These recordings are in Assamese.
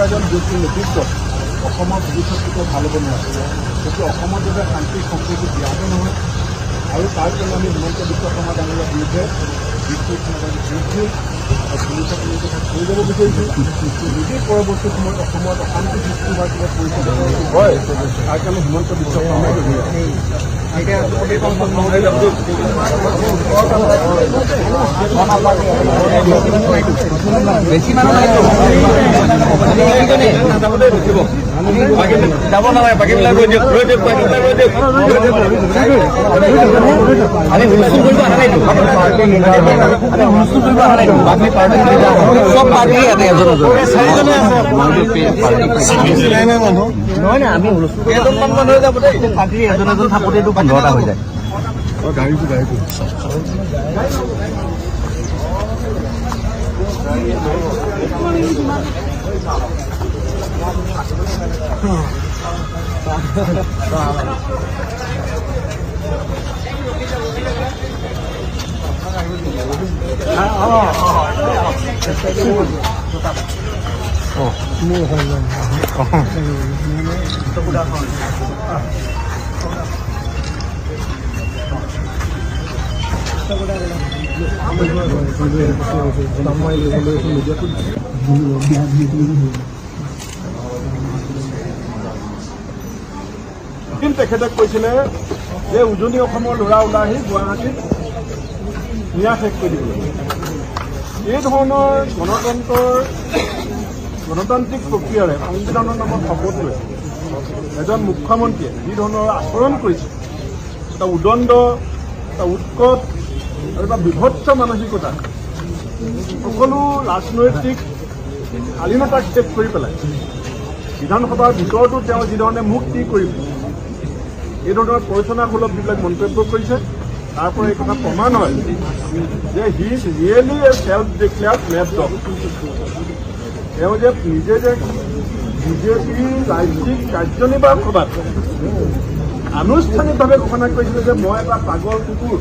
এজন ব্যক্তিৰ নেতৃত্বত অসমৰ ভৱিষ্যতটো ভাল হ'ব নোৱাৰে। গতিকে অসমত যাতে শান্তি সম্প্ৰীতি ব্যাহত নহয় আৰু তাৰ কাৰণে আমি হিমন্ত বিশ্ব শৰ্মা ডাঙৰীয়াৰ বিৰুদ্ধে বিৰুদ্ধে পুলিচক আমি কথা কৈ যাব বিচাৰিছোঁ। যদি পৰৱৰ্তী সময়ত অসমত অশান্তি সৃষ্টি হোৱাৰ কিবা পৰিস্থিতি হয় তাৰ কাৰণে হিমন্ত বিশ্ব শৰ্মাই বেছি মানুহ যাব নালাগে, বাকীবিলাক ৰৈ দিয়ক, ৰৈ দিয়ক, বাকীবিলাক ৰৈ দিয়ক। আমি হুলস্থুল কৰিব অহা নাইতো, হুলস্থুল কৰিব অহা নাইতো। বাকী পাৰ্টি চব পাৰ্টি ইয়াতে এজন নহয় না, আমি হুলস্থুল এজনমান মানুহ হৈ যাব দেই। পাৰ্টি এজন এজন থাকোঁতেতো 15টা হৈ যায়। তেখেতে কৈছিলে যে উজনি অসমৰ ল'ৰা ওলাই আহি গুৱাহাটীত নিয়া শেষ কৰি দিব। এই ধৰণৰ গণতান্ত্ৰিক প্ৰক্ৰিয়াৰে সংবিধানৰ নামত শপত লৈ এজন মুখ্যমন্ত্ৰীয়ে যি ধৰণৰ আচৰণ কৰিছে, এটা উদণ্ড, এটা উৎকট আৰু এটা বিভৎস মানসিকতা, সকলো ৰাজনৈতিক শালীনতাক ত্যাগ কৰি পেলাই বিধানসভাৰ ভিতৰতো তেওঁ যিধৰণে মুক্তি কৰিব, এই ধৰণৰ পৰিচালনাসুলভ যিবিলাক মন্তব্য কৰিছে তাৰ পৰা এই কথা প্ৰমাণ হয় যে he is really A self declared made dog. তেওঁ যে নিজে যে বিজেপি ৰাজ্যিক কাৰ্যনিৰ্বাহক সভাত আনুষ্ঠানিকভাৱে ঘোষণা কৰিছিলে যে মই এটা পাগল কুকুৰ,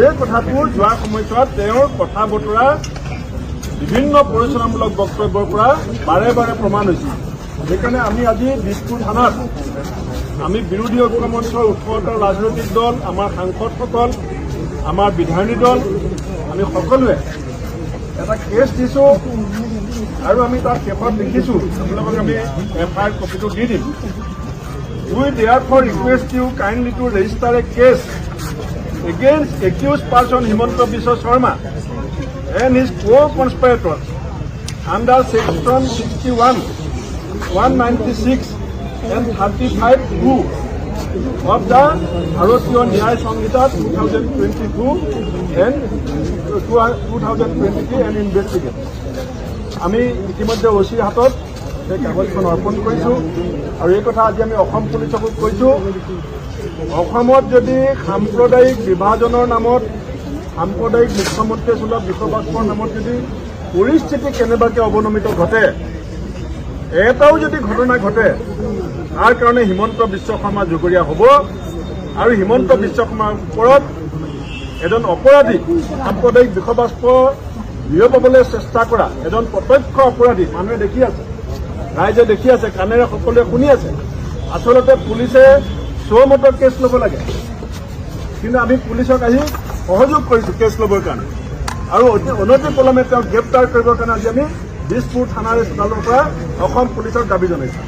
এই কথাটোৰ যোৱা সময়ছোৱাত তেওঁৰ কথা বতৰা বিভিন্ন পৰিচালনামূলক বক্তব্যৰ পৰা বাৰে বাৰে প্ৰমাণ হৈছিল। সেইকাৰণে আমি আজি দিছপুৰ থানাত আমি বিৰোধী ঐক্য মঞ্চৰ 18টা ৰাজনৈতিক দল, আমাৰ সাংসদসকল, আমাৰ বিধায়িনী দল, আমি সকলোৱে এটা কেছ দিছোঁ আৰু আমি তাত শেষত লিখিছোঁ, আপোনালোকক আমি FIR কপিটো দি দিম। We therefore request you kindly to register a case against accused person Himanta Biswa Sharma and his co-conspirators under section 61, 196 and 35(2) of the Bharatiya Nyaya Samhita 2022 and 2023 and investigate. আমি ইতিমধ্যে OCৰ হাতত সেই কাগজখন অৰ্পণ কৰিছোঁ আৰু এই কথা আজি আমি অসম পুলিচকো কৈছোঁ, অসমত যদি সাম্প্ৰদায়িক বিভাজনৰ নামত, সাম্প্ৰদায়িক মুখ্যমন্ত্ৰীয়ে চলোৱা বিষবাস্পৰ নামত যদি পৰিস্থিতি কেনেবাকৈ অৱনমিত ঘটে, এটাও যদি ঘটনা ঘটে, তাৰ কাৰণে হিমন্ত বিশ্ব শৰ্মা জগৰীয়া হ'ব আৰু হিমন্ত বিশ্ব শৰ্মাৰ ওপৰত এজন অপৰাধী, সাম্প্ৰদায়িক বিষবাস্প বিয়পাবলৈ চেষ্টা কৰা এজন প্ৰত্যক্ষ অপৰাধী, মানুহে দেখি আছে, ৰাইজে দেখি আছে, কাণেৰে সকলোৱে শুনি আছে। আচলতে পুলিচে স্বমত কেছ ল'ব লাগে, কিন্তু আমি পুলিচক আহি সহযোগ কৰিছোঁ কেছ ল'বৰ কাৰণে আৰু অনতি পলমে তেওঁক গ্ৰেপ্তাৰ কৰিবৰ কাৰণে আজি আমি দিছপুৰ থানাৰ চোতালৰ পৰা অসম পুলিচক দাবী জনাইছোঁ।